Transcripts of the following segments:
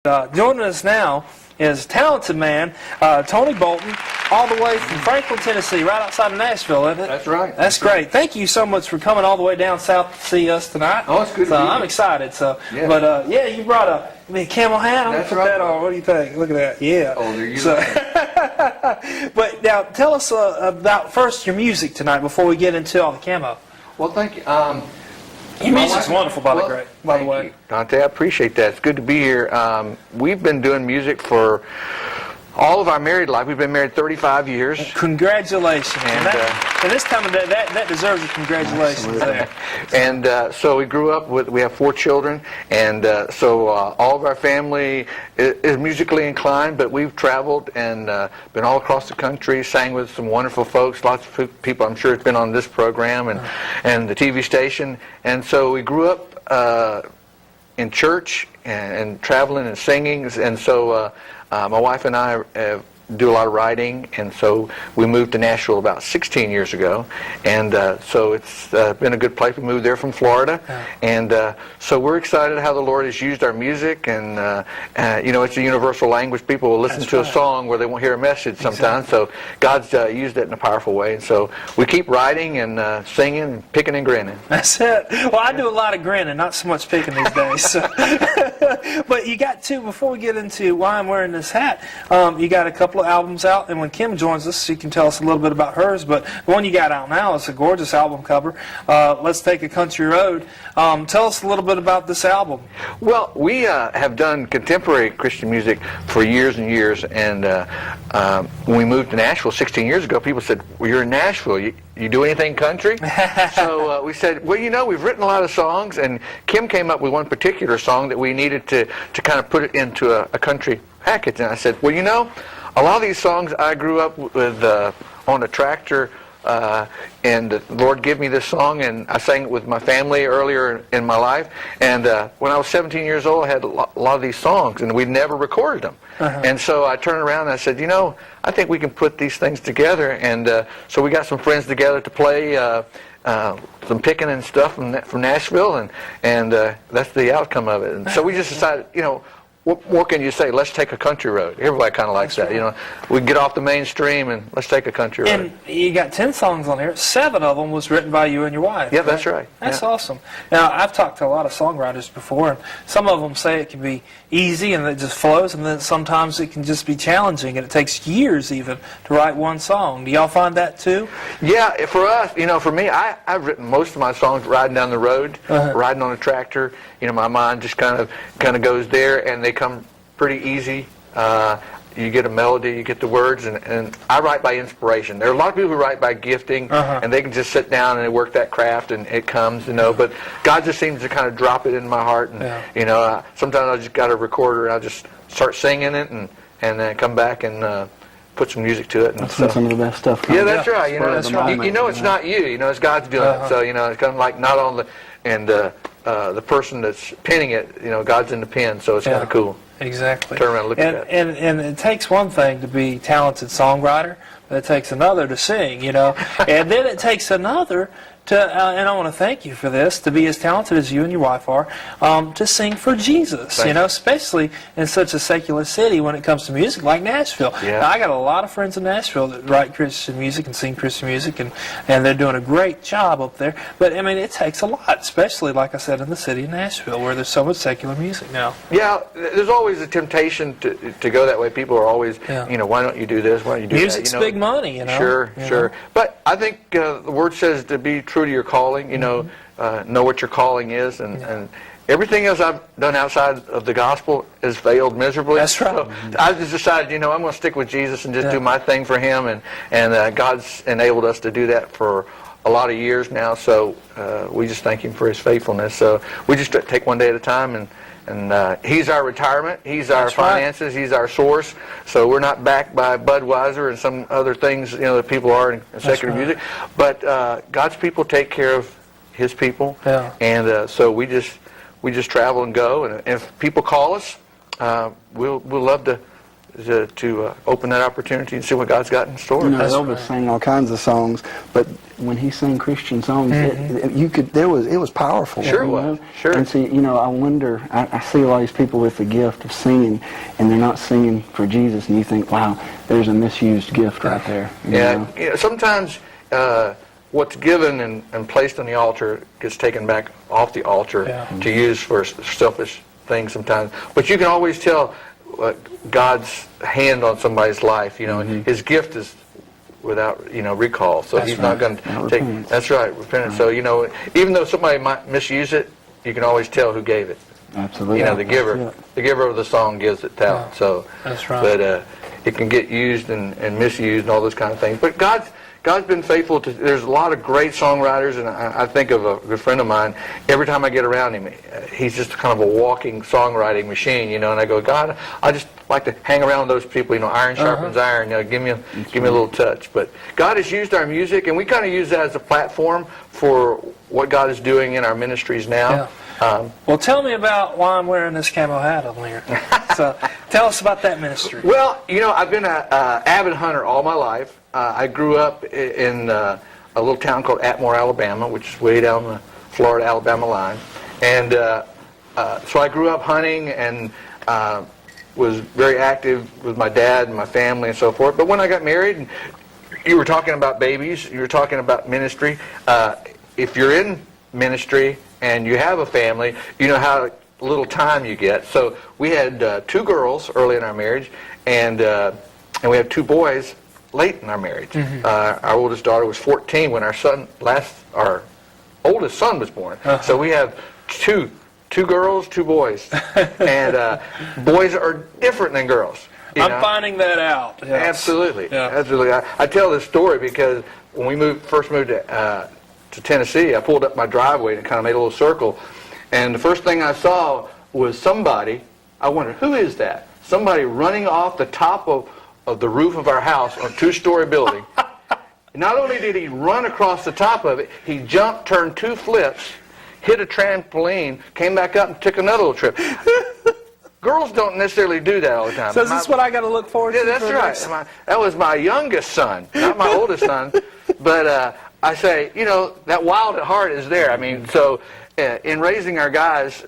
Joining us now is talented man, Tony Bolton, all the way from Franklin, Tennessee, right outside of Nashville, isn't it? That's right. That's great. Thank you so much for coming all the way down south to see us tonight. Oh, it's good to be I'm here. excited. So, Yeah. But yeah, you brought a camel hat. I'm That's gonna put right. that on. What do you think? Look at that. Yeah. Oh, there you So, go. but now, tell us about first your music tonight before we get into all the camo. Well, thank you. Your music's wonderful, by the way. Dante, I appreciate that. It's good to be here. We've been doing music for all of our married life. We've been married 35 years. Congratulations. And, and this time of day, that deserves a congratulations there. And so we grew up we have 4 children, and so all of our family is musically inclined, but we've traveled and been all across the country, sang with some wonderful folks, lots of people I'm sure have been on this program and the TV station. And so we grew up in church and traveling and singing, and so my wife and I do a lot of writing, and so we moved to Nashville about 16 years ago, and so it's been a good place. We moved there from Florida, and so we're excited how the Lord has used our music, and you know, it's a universal language. People will listen to a song where they won't hear a message sometimes, so God's used it in a powerful way, and so we keep writing and singing and picking and grinning. That's it. Well, I do a lot of grinning, not so much picking these days. So. But you got before we get into why I'm wearing this hat, you got a couple of albums out, and when Kim joins us, she can tell us a little bit about hers, but the one you got out now is a gorgeous album cover. Let's Take a Country Road. Tell us a little bit about this album. Well, we have done contemporary Christian music for years and years, and when we moved to Nashville 16 years ago, people said, well, you're in Nashville, you do anything country? So we said, well, you know, we've written a lot of songs, and Kim came up with one particular song that we needed to kind of put it into a country package, and I said, well, you know, a lot of these songs I grew up with on a tractor, and the Lord gave me this song, and I sang it with my family earlier in my life, and when I was 17 years old, I had a lot of these songs, and we never recorded them. And so I turned around and I said, you know, I think we can put these things together, and so we got some friends together to play some picking and stuff from Nashville, and that's the outcome of it. And so we just decided, you know, what more can you say? Let's take a country road. Everybody kind of likes that, you know. We get off the mainstream and let's take a country road. And you got 10 songs on here. 7 of them was written by you and your wife. Yeah, that's right. That's awesome. Now, I've talked to a lot of songwriters before, and some of them say it can be easy and it just flows, and then sometimes it can just be challenging, and it takes years even to write one song. Do y'all find that too? Yeah, for us, you know, for me, I've written most of my songs riding down the road, riding on a tractor. You know, my mind just kind of goes there, and they come pretty easy. You get a melody, you get the words, and I write by inspiration. There are a lot of people who write by gifting, and they can just sit down and work that craft, and it comes, you know. But God just seems to kind of drop it in my heart, and you know, sometimes I just got a recorder, and I just start singing it, and then come back and put some music to it. And that's when some of the best stuff comes. Yeah, that's right. You know, that's right. You know, it's not you. You know, it's God's doing it. So you know, it's kind of like not on the person that's penning it. You know, God's in the pen, so it's kind of cool. Exactly. Turn around and look at that. And it takes one thing to be a talented songwriter, but it takes another to sing, you know. And then it takes another to, and I want to thank you for this, to be as talented as you and your wife are, to sing for Jesus, you know, especially in such a secular city when it comes to music like Nashville. Yeah. Now, I got a lot of friends in Nashville that write Christian music and sing Christian music, and they're doing a great job up there. But, I mean, it takes a lot, especially, like I said, in the city of Nashville, where there's so much secular music now. Yeah, there's always a temptation to go that way. People are always, you know, why don't you do this? Why don't you do Music's that? You know, big money, you know. Sure. But I think the Word says to be true to your calling, you know what your calling is, and everything else I've done outside of the gospel has failed miserably. That's right. So I just decided, you know, I'm going to stick with Jesus and just do my thing for Him, and God's enabled us to do that for a lot of years now, so we just thank Him for His faithfulness. So we just take one day at a time, and He's our retirement, He's our finances, He's our source. So we're not backed by Budweiser and some other things, you know, that people are in secular music. But God's people take care of His people, and so we just travel and go. And if people call us, we'll love to to open that opportunity and see what God's got in store. You know, That's Elvis right. sang all kinds of songs, but when he sang Christian songs, it was powerful. Sure you was. know? Sure. And see, you know, I wonder. I see a lot of these people with the gift of singing, and they're not singing for Jesus, and you think, wow, there's a misused gift right there. You know? Yeah, sometimes what's given and placed on the altar gets taken back off the altar to use for selfish things sometimes. But you can always tell God's hand on somebody's life. You know, His gift is without recall. So He's not going to take. Repentance. That's right, repentance. So even though somebody might misuse it, you can always tell who gave it. Absolutely. You know, the giver of the song gives it talent. Yeah, so that's right. But it can get used and misused and all those kind of things. But God's been faithful to. There's a lot of great songwriters, and I think of a good friend of mine. Every time I get around him, he's just kind of a walking songwriting machine, And I go, God, I just like to hang around those people. Iron sharpens iron. Give me a little touch. But God has used our music, and we kind of use that as a platform for what God is doing in our ministries now. Yeah. Well, tell me about why I'm wearing this camo hat on here. So, tell us about that ministry. Well, I've been an avid hunter all my life. I grew up in a little town called Atmore, Alabama, which is way down the Florida-Alabama line. And so I grew up hunting and was very active with my dad and my family and so forth. But when I got married, and you were talking about babies, you were talking about ministry. If you're in ministry and you have a family, you know how little time you get. So we had 2 girls early in our marriage, and we had 2 boys late in our marriage. Our oldest daughter was 14 when our oldest son was born. So we have two girls, 2 boys, and boys are different than girls. I'm finding that out. Yes. Absolutely, Yeah. absolutely. I tell this story because when we first moved to Tennessee, I pulled up my driveway and kind of made a little circle, and the first thing I saw was somebody. I wondered, who is that? Somebody running off the top of the roof of our house on a 2-story building. Not only did he run across the top of it, he jumped, turned 2 flips, hit a trampoline, came back up and took another little trip. Girls don't necessarily do that all the time. So is this what I got to look forward to? Yeah, that's right. That was my youngest son, not my oldest son. But I say, that wild at heart is there. I mean, so in raising our guys,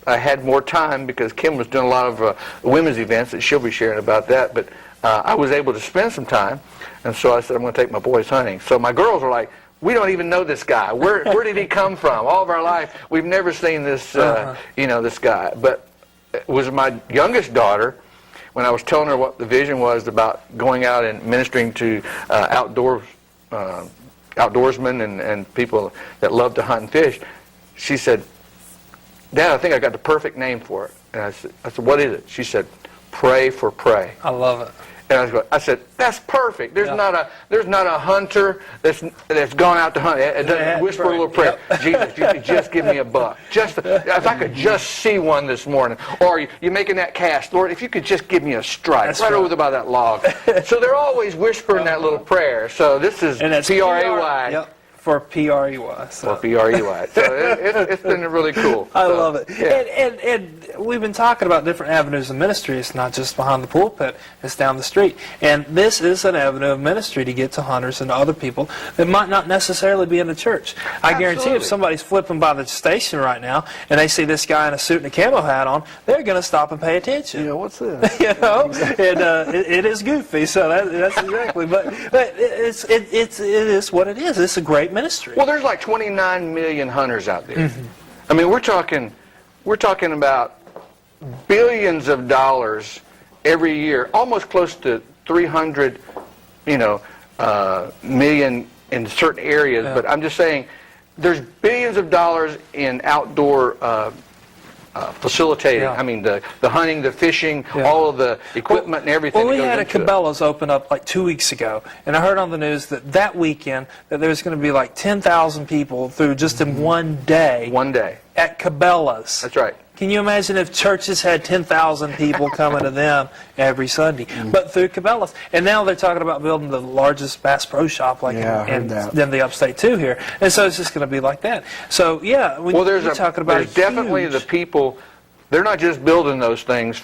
I had more time because Kim was doing a lot of women's events that she'll be sharing about that. But I was able to spend some time, and so I said, I'm going to take my boys hunting. So my girls are like, we don't even know this guy. Where did he come from? All of our life, we've never seen this, this guy. But it was my youngest daughter, when I was telling her what the vision was about going out and ministering to outdoorsmen and people that love to hunt and fish, she said, Dad, I think I got the perfect name for it. And I said, what is it? She said, Pray for Prey. I love it. And I said, that's perfect. There's not a hunter that's gone out to hunt. It doesn't whisper a little prayer. Yep. Jesus, you could just give me a buck. If I could just see one this morning. Or you're making that cast, Lord, if you could just give me a strike that's right right. over by that log. So they're always whispering that little prayer. So this is P-R-A-Y. Yep. For P-R-E-Y. So. For P-R-E-Y. So it's been really cool. I love it. Yeah. And we've been talking about different avenues of ministry. It's not just behind the pulpit. It's down the street. And this is an avenue of ministry to get to hunters and to other people that might not necessarily be in the church. I guarantee if somebody's flipping by the station right now and they see this guy in a suit and a camo hat on, they're going to stop and pay attention. Yeah, what's this? And it is goofy, so that's exactly. But it is what it is. It's a great ministry. Well, there's like 29 million hunters out there. I mean, we're talking about billions of dollars every year, almost close to 300, million in certain areas. Yeah. But I'm just saying, there's billions of dollars in outdoor facilitating. Yeah. I mean, the hunting, the fishing, all of the equipment and everything. Well, we had a Cabela's open up like 2 weeks ago, and I heard on the news that weekend that there's going to be like 10,000 people through just in one day. One day. At Cabela's. That's right. Can you imagine if churches had 10,000 people coming to them every Sunday? But through Cabela's. And now they're talking about building the largest Bass Pro Shop in the upstate too here. And so it's just going to be like that. So, yeah, when you're talking about there's definitely the people, they're not just building those things,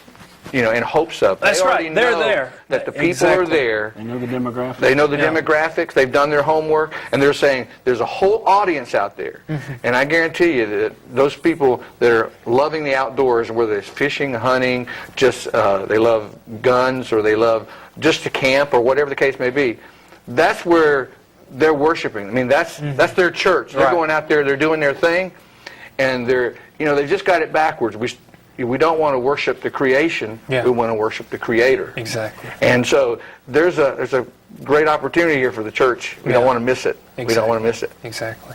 in hopes of. That's They already right. They're know there. that the people Exactly. are there. They know the demographics. They know the Yeah. demographics. They've done their homework, and they're saying there's a whole audience out there. And I guarantee you that those people that are loving the outdoors, whether it's fishing, hunting, just they love guns, or they love just to camp, or whatever the case may be, that's where they're worshiping. I mean, that's their church. They're Right. going out there. They're doing their thing, and they've just got it backwards. We don't want to worship the creation. Yeah. We want to worship the Creator. Exactly. And so there's a great opportunity here for the church. We don't Yeah. want to miss it. We don't want to miss it. Exactly.